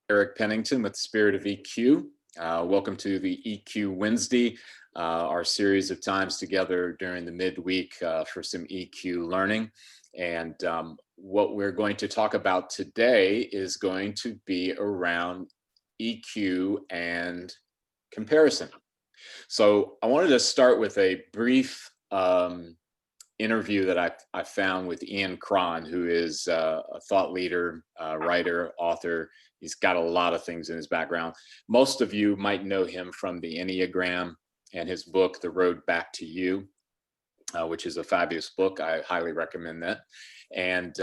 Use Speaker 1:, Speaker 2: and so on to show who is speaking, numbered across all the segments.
Speaker 1: Eric Pennington with Spirit of EQ. Welcome to the EQ Wednesday, our series of times together during the midweek for some EQ learning. And what we're going to talk about today is going to be around EQ and comparison. So I wanted to start with a brief interview that I found with Ian Cron, who is a thought leader, writer, author. He's got a lot of things in his background. Most of you might know him from the Enneagram and his book, The Road Back to You, which is a fabulous book. I highly recommend that. And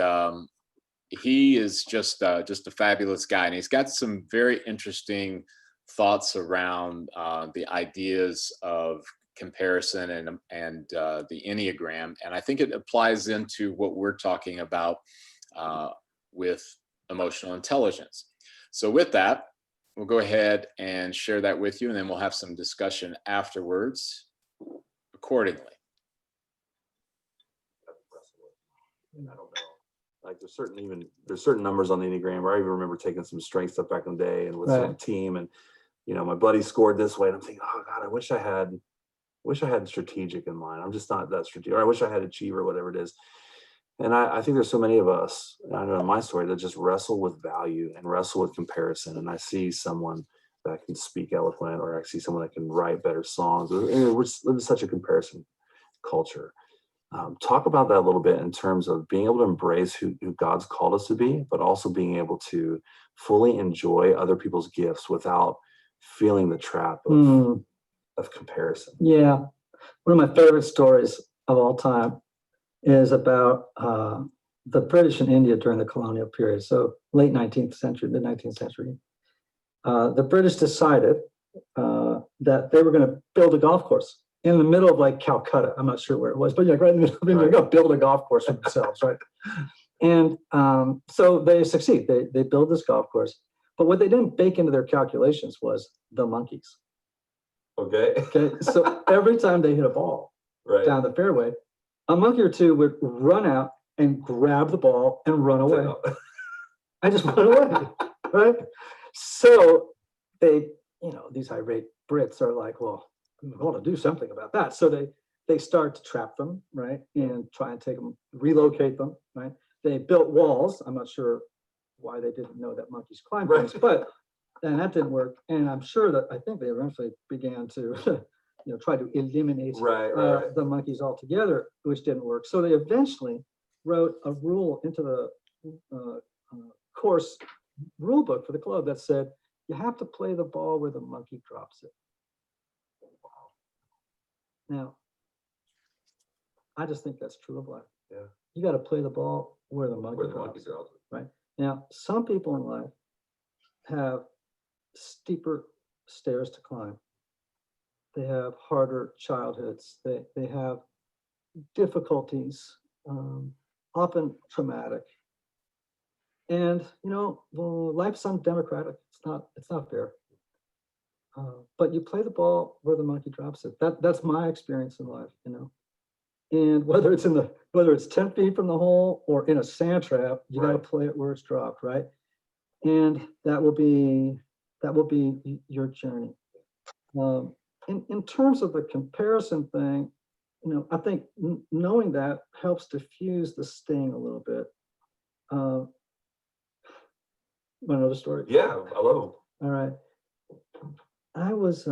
Speaker 1: he is just a fabulous guy, and he's got some very interesting thoughts around the ideas of comparison and the Enneagram, and I think it applies into what we're talking about with emotional intelligence. So with that, we'll go ahead and share that with you, and then we'll have some discussion afterwards accordingly.
Speaker 2: I don't know. Like there's certain numbers on the Enneagram where I even remember taking some strength stuff back in the day and with some team, and my buddy scored this way, and I'm thinking, oh God, I wish I had strategic in mind. I'm just not that strategic. Or I wish I had achiever, whatever it is. And I think there's so many of us, I know in my story, that just wrestle with value and wrestle with comparison. And I see someone that can speak eloquent, or I see someone that can write better songs. We're living such a comparison culture. Talk about that a little bit in terms of being able to embrace who God's called us to be, but also being able to fully enjoy other people's gifts without feeling the trap of comparison.
Speaker 3: Yeah. One of my favorite stories of all time is about the British in India during the colonial period. So late 19th century, mid 19th century. The British decided that they were going to build a golf course in the middle of like Calcutta. I'm not sure where it was, but right in the middle of India, they're going to build a golf course for themselves, right? And so they succeed. They build this golf course. But what they didn't bake into their calculations was the monkeys.
Speaker 2: Okay.
Speaker 3: So every time they hit a ball down the fairway, a monkey or two would run out and grab the ball and run away. I just run away, right? So they, these irate Brits are like, well, we want to do something about that. So they start to trap them, right, and try and take them, relocate them, right? They built walls. I'm not sure why they didn't know that monkeys climb things, but and that didn't work. And I'm sure that I think they eventually began to, try to eliminate the monkeys altogether, which didn't work. So they eventually wrote a rule into the course rule book for the club that said you have to play the ball where the monkey drops it. Now, I just think that's true of life.
Speaker 2: Yeah,
Speaker 3: you got to play the ball where the monkey drops it. Right now, some people in life have steeper stairs to climb. They have harder childhoods. They have difficulties, often traumatic. And life's undemocratic. It's not fair. But you play the ball where the monkey drops it. That's my experience in life. And whether it's 10 feet from the hole or in a sand trap, you got to play it where it's dropped, right? And that will be your journey. In terms of the comparison thing, I think knowing that helps diffuse the sting a little bit. Want to know the story?
Speaker 2: Yeah, I love them.
Speaker 3: All right. I was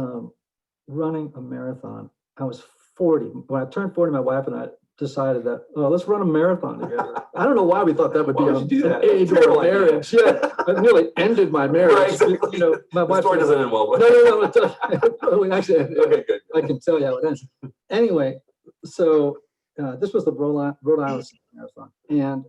Speaker 3: running a marathon. I was 40. When I turned 40, my wife and I decided that, let's run a marathon together. I don't know why we thought that would be an age of marriage. Yeah, it nearly ended my marriage.
Speaker 2: Right.
Speaker 3: My wife.
Speaker 2: The story doesn't end well.
Speaker 3: No. Actually, okay, good. I can tell you how it ends. Anyway, so this was the Rhode Island Marathon, and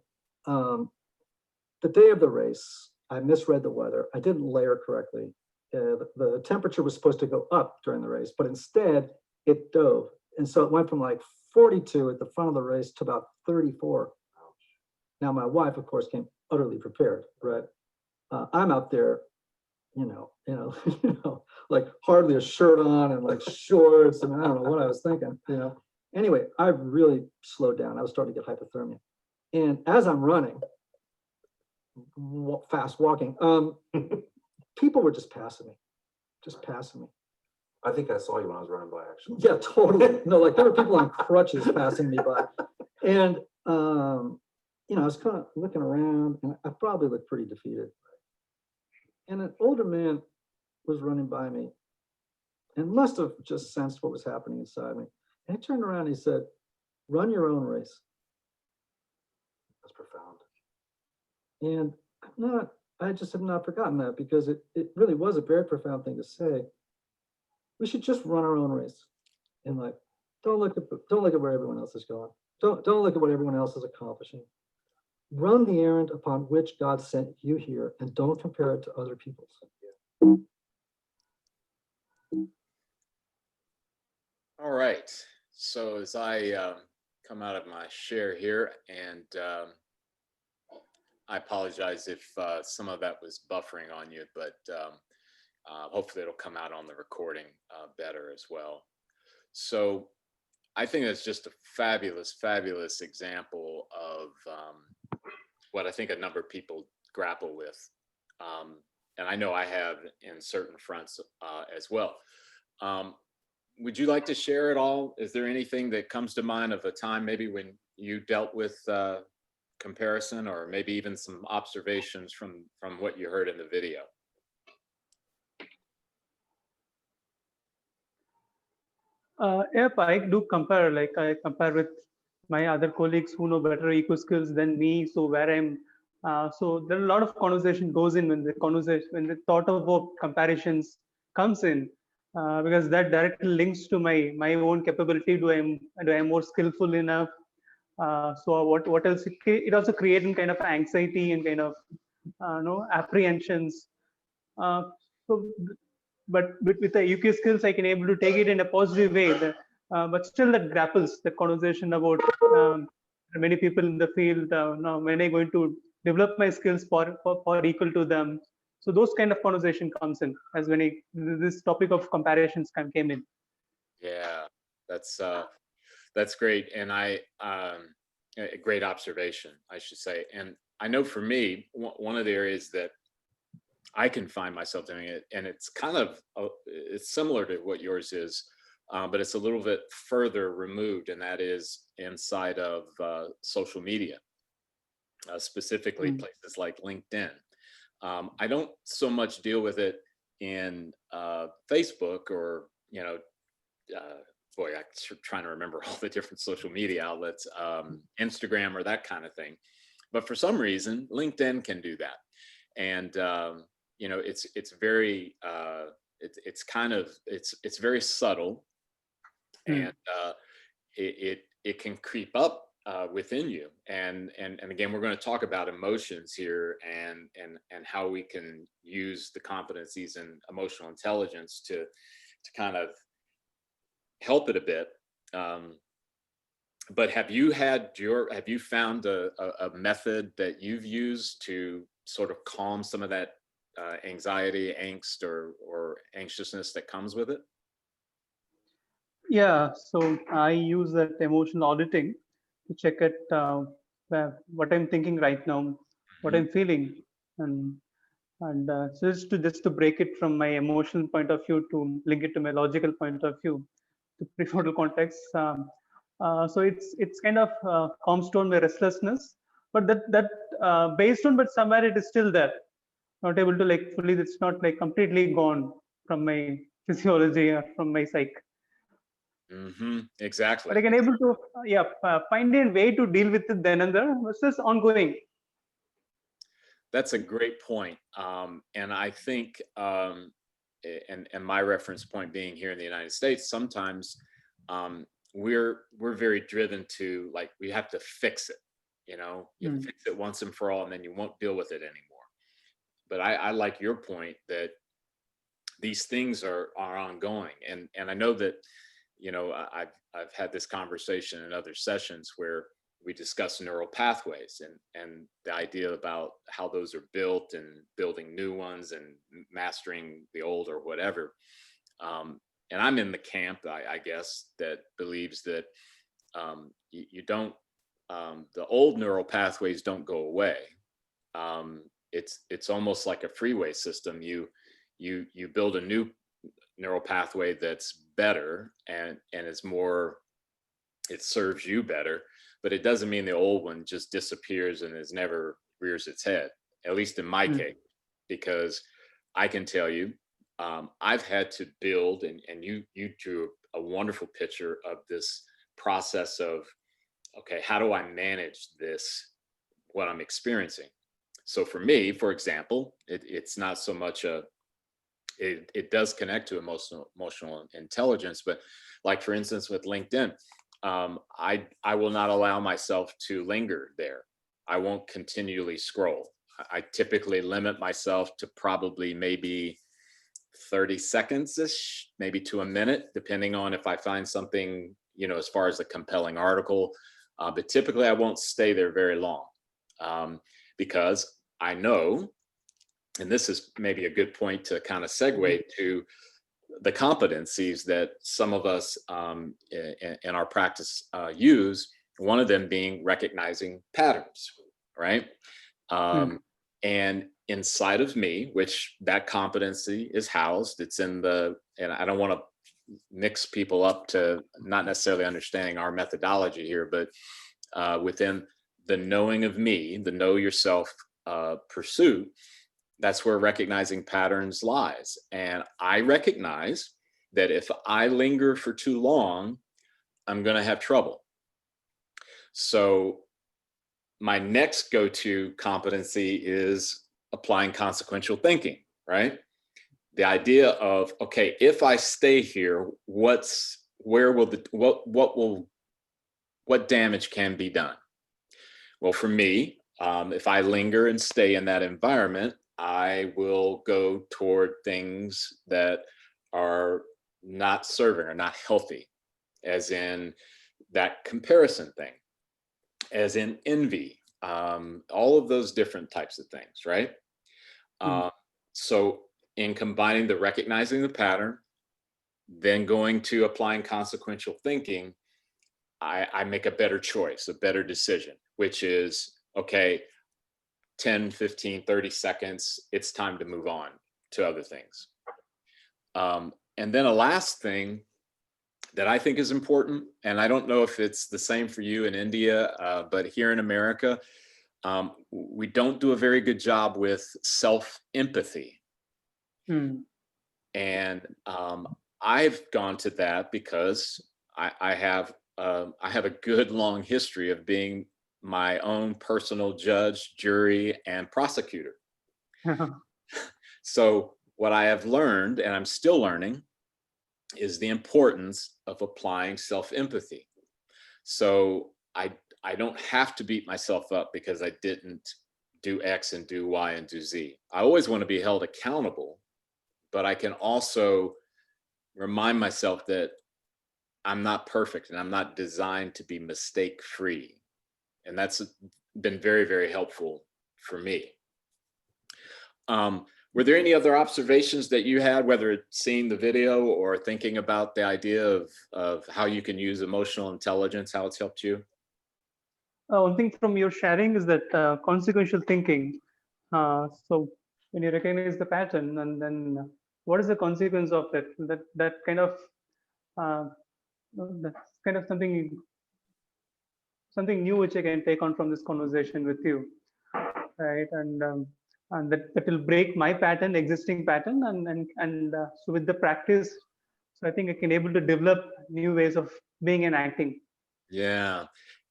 Speaker 3: the day of the race, I misread the weather. I didn't layer correctly. The temperature was supposed to go up during the race, but instead it dove. And so it went from like 42 at the front of the race to about 34. Now, my wife, of course, came utterly prepared, right? I'm out there, like hardly a shirt on and like shorts. And I don't know what I was thinking, Anyway, I really slowed down. I was starting to get hypothermia. And as I'm running, fast walking, people were just passing me.
Speaker 2: I think I saw you when I was running by, actually.
Speaker 3: Yeah, totally. No, like there were people on crutches passing me by. And, you know, I was kind of looking around and I probably looked pretty defeated. And an older man was running by me and must have just sensed what was happening inside me. And he turned around and he said, "Run your own race."
Speaker 2: That's profound.
Speaker 3: And I just have not forgotten that, because it really was a very profound thing to say. We should just run our own race in life. Don't look at where everyone else is going. Don't look at what everyone else is accomplishing. Run the errand upon which God sent you here, and don't compare it to other people's.
Speaker 1: All right. So as I come out of my share here, and I apologize if some of that was buffering on you, but hopefully it'll come out on the recording better as well. So I think that's just a fabulous, fabulous example of what I think a number of people grapple with. And I know I have in certain fronts as well. Would you like to share it all? Is there anything that comes to mind of a time maybe when you dealt with comparison, or maybe even some observations from what you heard in the video?
Speaker 4: Yep, I do compare. Like I compare with my other colleagues who know better EQ skills than me. So where I'm, so there are a lot of conversation goes in when the thought of comparisons comes in, because that directly links to my own capability. Do I more skillful enough? So what else? It also creating kind of anxiety and kind of apprehensions. Uh, so but with the EQ skills, I can able to take it in a positive way. But still, that grapples the conversation about many people in the field. Now, when I going to develop my skills for equal to them? So those kind of conversation comes in as when this topic of comparisons came in.
Speaker 1: Yeah, that's great, and a great observation, I should say. And I know for me, one of the areas that I can find myself doing it, and it's kind of it's similar to what yours is, but it's a little bit further removed, and that is inside of social media, specifically places like LinkedIn. I don't so much deal with it in Facebook, or boy, I'm trying to remember all the different social media outlets, Instagram or that kind of thing. But for some reason, LinkedIn can do that, and it's very it's very subtle, and it can creep up within you. And again, we're going to talk about emotions here, and how we can use the competencies and emotional intelligence to kind of help it a bit. But have you found a method that you've used to sort of calm some of that anxiety, angst, or anxiousness that comes with it?
Speaker 4: Yeah, so I use that emotional auditing to check it, what I'm thinking right now, what I'm feeling, and so just to break it from my emotional point of view to link it to my logical point of view, to prefrontal cortex. So it's kind of calms down my restlessness, but that based on, but somewhere it is still there, not able to like fully. It's not like completely gone from my physiology or from my psyche.
Speaker 1: Exactly.
Speaker 4: But I can able to find a way to deal with it then and there. It's just ongoing.
Speaker 1: That's a great point. And I think, and my reference point being here in the United States, sometimes we're very driven to, like, we have to fix it. You fix it once and for all, and then you won't deal with it anymore. But I like your point that these things are ongoing, and I know that I've had this conversation in other sessions where we discuss neural pathways and the idea about how those are built, and building new ones, and mastering the old, or whatever. And I'm in the camp, I guess, that believes that you don't, the old neural pathways don't go away. it's almost like a freeway system. You build a new neural pathway that's better and is more, it serves you better, but it doesn't mean the old one just disappears and is never rears its head, at least in my case, because I can tell you, I've had to build, and you drew a wonderful picture of this process of, okay, how do I manage this, what I'm experiencing? So for me, for example, it's not so much it does connect to emotional intelligence, but like for instance with LinkedIn, I will not allow myself to linger there. I won't continually scroll. I typically limit myself to probably maybe 30 seconds-ish, maybe to a minute, depending on if I find something, as far as a compelling article. But typically I won't stay there very long, because I know, and this is maybe a good point to kind of segue to the competencies that some of us in our practice use, one of them being recognizing patterns, right? And inside of me, which that competency is housed, it's in and I don't want to mix people up to not necessarily understanding our methodology here, but within the knowing of me, the know yourself pursuit, that's where recognizing patterns lies. And I recognize that if I linger for too long, I'm going to have trouble. So my next go-to competency is applying consequential thinking, right? The idea of, okay, if I stay here, what damage can be done? Well, for me, if I linger and stay in that environment, I will go toward things that are not serving or not healthy, as in that comparison thing, as in envy, all of those different types of things, right? So in combining the recognizing the pattern, then going to applying consequential thinking, I make a better choice, a better decision, which is, okay, 10, 15, 30 seconds, it's time to move on to other things. And then a last thing that I think is important, and I don't know if it's the same for you in India, but here in America, we don't do a very good job with self-empathy. And I've gone to that because I have a good long history of being my own personal judge, jury, and prosecutor. So what I have learned, and I'm still learning, is the importance of applying self-empathy. So I don't have to beat myself up because I didn't do X and do Y and do Z. I always want to be held accountable, but I can also remind myself that I'm not perfect and I'm not designed to be mistake-free. And that's been very, very helpful for me. Were there any other observations that you had, whether it's seeing the video or thinking about the idea of how you can use emotional intelligence, how it's helped you?
Speaker 4: One thing from your sharing is that consequential thinking. So when you recognize the pattern, and then what is the consequence of it? That kind of that's kind of something new which I can take on from this conversation with you, right? And that will break my pattern, existing pattern, and so with the practice, so I think I can able to develop new ways of being and acting.
Speaker 1: Yeah.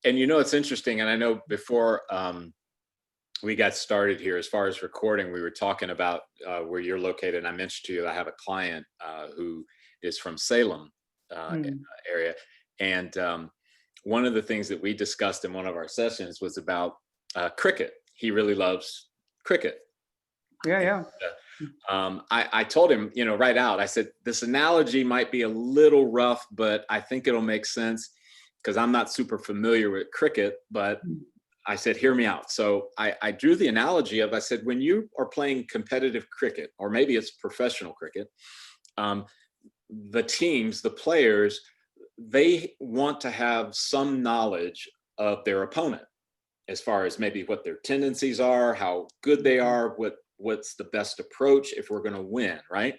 Speaker 1: And it's interesting, and I know before we got started here, as far as recording, we were talking about where you're located. And I mentioned to you that I have a client who is from Salem area. And one of the things that we discussed in one of our sessions was about cricket. He really loves cricket.
Speaker 4: Yeah.
Speaker 1: I told him, right out, I said, this analogy might be a little rough, but I think it'll make sense because I'm not super familiar with cricket, but I said, hear me out. So I drew the analogy of, I said, when you are playing competitive cricket, or maybe it's professional cricket, the teams, the players, they want to have some knowledge of their opponent. as far as maybe what their tendencies are, how good they are, what's the best approach if we're going to win, right?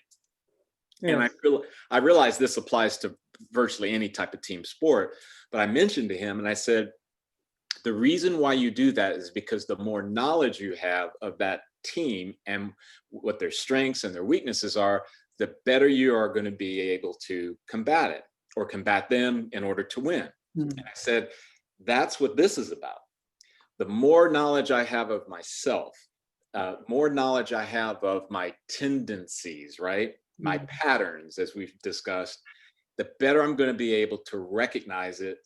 Speaker 1: And
Speaker 4: Yes.
Speaker 1: I realize this applies to virtually any type of team sport, but I mentioned to him and I said, the reason why you do that is because the more knowledge you have of that team and what their strengths and their weaknesses are, the better you are going to be able to combat it or combat them in order to win.
Speaker 4: Mm.
Speaker 1: And I said, that's what this is about. The more knowledge I have of myself, more knowledge I have of my tendencies, right? My patterns, as we've discussed, the better I'm going to be able to recognize it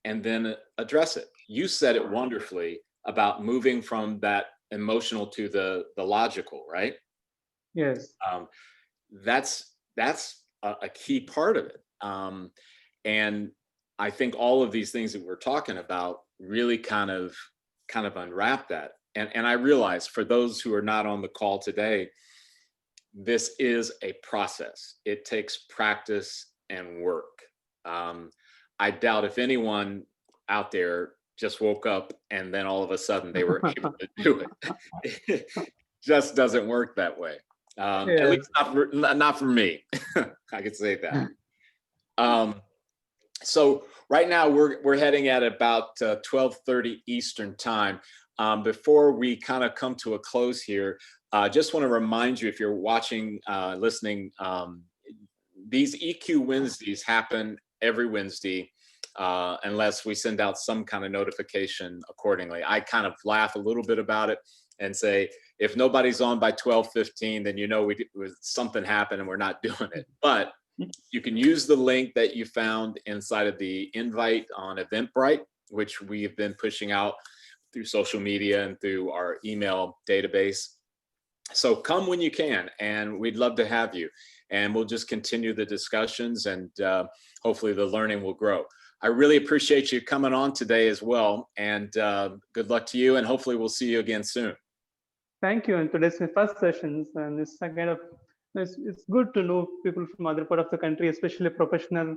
Speaker 1: and then address it. You said it wonderfully about moving from that emotional to the logical, right?
Speaker 4: Yes.
Speaker 1: That's a key part of it. And I think all of these things that we're talking about really kind of unwrap that. And I realize for those who are not on the call today, this is a process. It takes practice and work. I doubt if anyone out there just woke up and then all of a sudden they were able to do it. It just doesn't work that way. At
Speaker 4: Yes.
Speaker 1: least not for me. I could say that. So right now we're heading at about 12:30 Eastern time. Before we kind of come to a close here, just want to remind you, if you're watching, listening, these EQ Wednesdays happen every Wednesday, unless we send out some kind of notification accordingly. I kind of laugh a little bit about it and say, if nobody's on by 12:15, then you know something happened and we're not doing it. But you can use the link that you found inside of the invite on Eventbrite, which we've been pushing out through social media and through our email database. So come when you can, and we'd love to have you. And we'll just continue the discussions, and hopefully the learning will grow. I really appreciate you coming on today as well, and good luck to you, and hopefully we'll see you again soon.
Speaker 4: Thank you. And today's my first sessions, and it's a kind of it's good to know people from other part of the country, especially professional,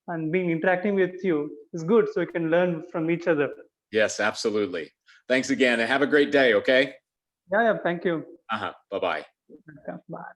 Speaker 4: and interacting with you is good, so we can learn from each other.
Speaker 1: Yes, absolutely. Thanks again, and have a great day. Okay.
Speaker 4: Yeah. Thank you.
Speaker 1: Bye-bye.
Speaker 4: Bye.